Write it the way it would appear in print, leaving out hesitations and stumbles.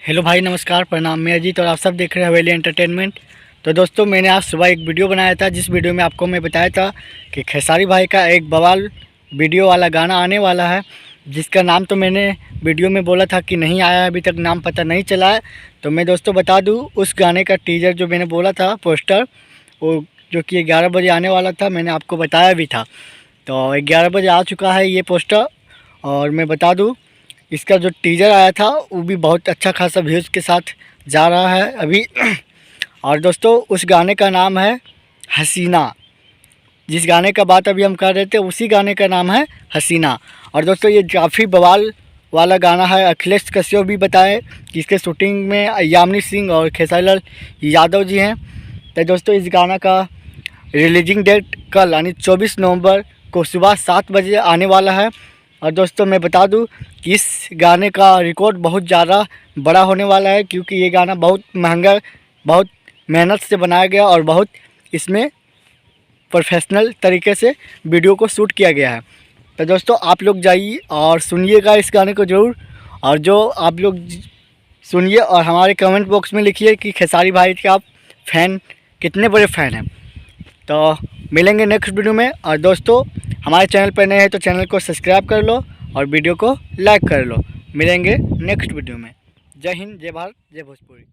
Hello भाई, नमस्कार, प्रणाम। मैं अजीत और आप सब देख रहे हैं हवेली एंटरटेनमेंट। तो दोस्तों, मैंने आज सुबह एक वीडियो बनाया था, जिस वीडियो में आपको मैं बताया था कि खेसारी भाई का एक बवाल वीडियो वाला गाना आने वाला है, जिसका नाम तो मैंने वीडियो में बोला था कि नहीं आया, अभी तक नाम पता नहीं चला है। तो मैं दोस्तों बता दूँ, उस गाने का टीज़र जो मैंने बोला था, पोस्टर, वो जो कि 11 बजे आने वाला था, मैंने आपको बताया भी था। तो 11 बजे आ चुका है ये पोस्टर। और मैं बता दूँ, इसका जो टीज़र आया था वो भी बहुत अच्छा खासा व्यूज़ के साथ जा रहा है अभी। और दोस्तों, उस गाने का नाम है हसीना। जिस गाने का बात अभी हम कर रहे थे, उसी गाने का नाम है हसीना। और दोस्तों, ये काफ़ी बवाल वाला गाना है। अखिलेश कश्यप भी बताए कि इसके शूटिंग में यामिनी सिंह और खेसारी लाल यादव जी हैं। तो दोस्तों, इस गाना का रिलीजिंग डेट कल यानी 24 नवंबर को सुबह 7 बजे आने वाला है। और दोस्तों, मैं बता दूं कि इस गाने का रिकॉर्ड बहुत ज़्यादा बड़ा होने वाला है, क्योंकि ये गाना बहुत महंगा, बहुत मेहनत से बनाया गया और बहुत इसमें प्रोफेशनल तरीके से वीडियो को शूट किया गया है। तो दोस्तों, आप लोग जाइए और सुनिएगा इस गाने को ज़रूर। और जो आप लोग सुनिए और हमारे कमेंट बॉक्स में लिखिए कि खेसारी भाई के आप फ़ैन, कितने बड़े फ़ैन हैं। तो मिलेंगे नेक्स्ट वीडियो में। और दोस्तों, हमारे चैनल पर नए हैं तो चैनल को सब्सक्राइब कर लो और वीडियो को लाइक कर लो। मिलेंगे नेक्स्ट वीडियो में। जय हिंद, जय भारत, जय भोजपुरी।